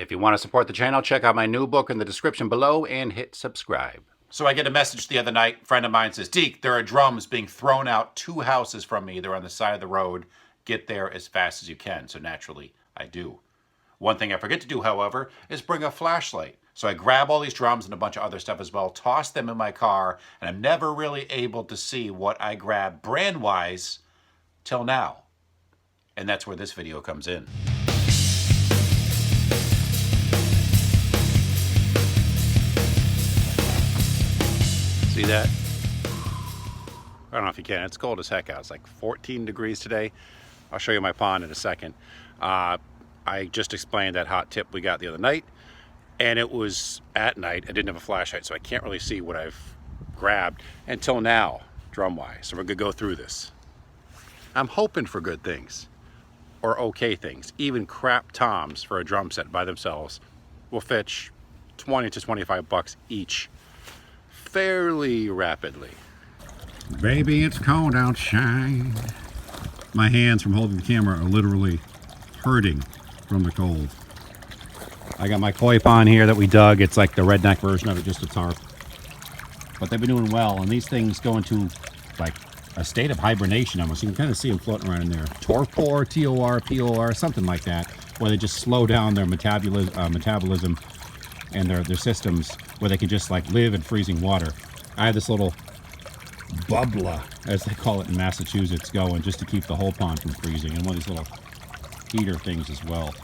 If you want to support the channel, check out my new book in the description below and hit subscribe. So I get a message the other night. A friend of mine says, Deke, there are drums being thrown out 2 houses from me. They're on the side of the road. Get there as fast as you can. So naturally, I do. One thing I forget to do, however, is bring a flashlight. So I grab all these drums and a bunch of other stuff as well, toss them in my car, and I'm never really able to see what I grab brand-wise till now. And that's where this video comes in. See that? I don't know if you can. It's cold as heck out. It's like 14 degrees today. I'll show you my pond in a second. I just explained that hot tip we got the other night, and it was at night. I didn't have a flashlight, so I can't really see what I've grabbed until now, drum-wise. So we're gonna go through this. I'm hoping for good things, or okay things. Even crap toms for a drum set by themselves will fetch 20 to 25 bucks each fairly rapidly. Baby, it's cold outside. My hands from holding the camera are literally hurting from the cold. I got my koi pond here that we dug. It's like the redneck version of it, just a tarp. But they've been doing well, and these things go into like a state of hibernation almost. You can kind of see them floating around in there. Torpor, T-O-R, P-O-R, something like that, where they just slow down their metabolism and their systems, where they can just like live in freezing water. I have this little bubbler, as they call it in Massachusetts, going just to keep the whole pond from freezing, and one of these little heater things as well.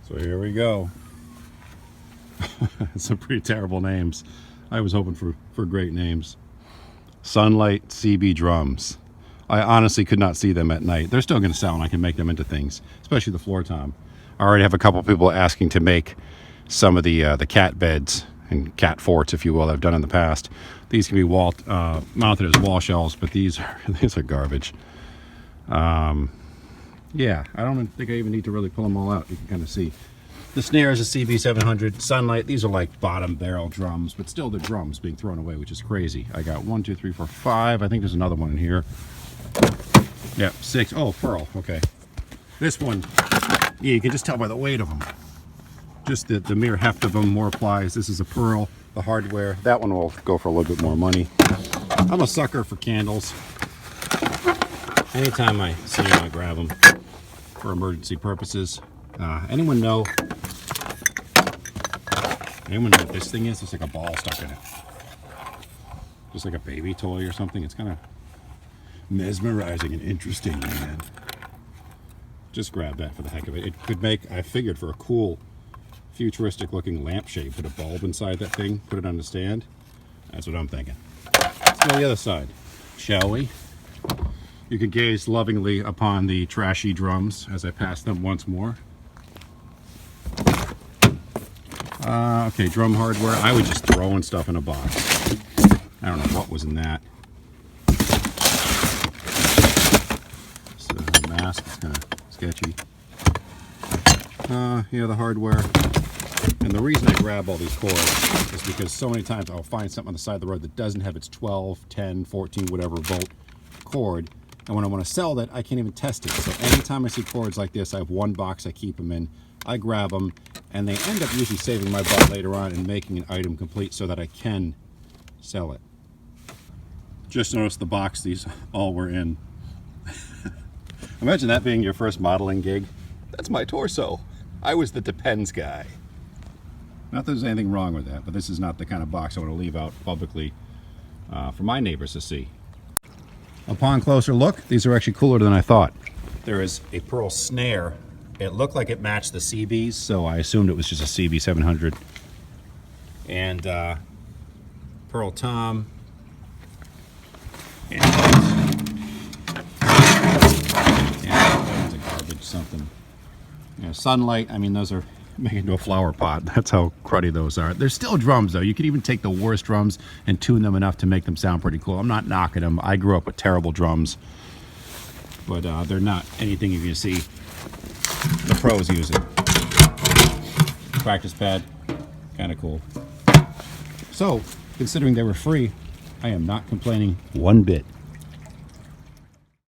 So here we go. Some pretty terrible names. I was hoping for great names. Sunlight CB drums. I honestly could not see them at night. They're still going to sell, and I can make them into things, especially the floor tom. I already have a couple people asking to make some of the cat beds and cat forts, if you will, I've done in the past. These can be mounted as wall shelves, but these are garbage. Yeah, I don't think I even need to really pull them all out. You can kind of see. The snare is a CB700. Sunlight, these are like bottom barrel drums, but still the drums being thrown away, which is crazy. I got 1, 2, 3, 4, 5. I think there's another one in here. Yeah, 6. Oh, pearl. Okay. This one, yeah, you can just tell by the weight of them. Just the mere heft of them, more plies. This is a pearl, the hardware. That one will go for a little bit more money. I'm a sucker for candles. Anytime I see them, I grab them for emergency purposes. Anyone know what this thing is? It's like a ball stuck in it. Just like a baby toy or something. It's kind of mesmerizing and interesting, man. Just grab that for the heck of it. It could make, I figured, for a cool futuristic looking lampshade, put a bulb inside that thing, put it on the stand. That's what I'm thinking. Let's go to the other side, shall we? You can gaze lovingly upon the trashy drums as I pass them once more. Okay, drum hardware. I was just throwing stuff in a box. I don't know what was in that. So the mask is kind of sketchy. Yeah, the hardware. And the reason I grab all these cords is because so many times I'll find something on the side of the road that doesn't have its 12, 10, 14, whatever volt cord. And when I want to sell that, I can't even test it. So anytime I see cords like this, I have one box I keep them in. I grab them, and they end up usually saving my butt later on and making an item complete so that I can sell it. Just noticed the box these all were in. Imagine that being your first modeling gig. That's my torso. I was the Depends guy. Not that there's anything wrong with that, but this is not the kind of box I want to leave out publicly for my neighbors to see. Upon closer look, these are actually cooler than I thought. There is a pearl snare. It looked like it matched the CBs, so I assumed it was just a CB700. And pearl tom. And that was a garbage something. Yeah, sunlight, I mean, those are made into a flower pot. That's how cruddy those are. They're still drums, though. You can even take the worst drums and tune them enough to make them sound pretty cool. I'm not knocking them. I grew up with terrible drums. But they're not anything you can see the pros use it. Practice pad, kind of cool. So, considering they were free, I am not complaining one bit.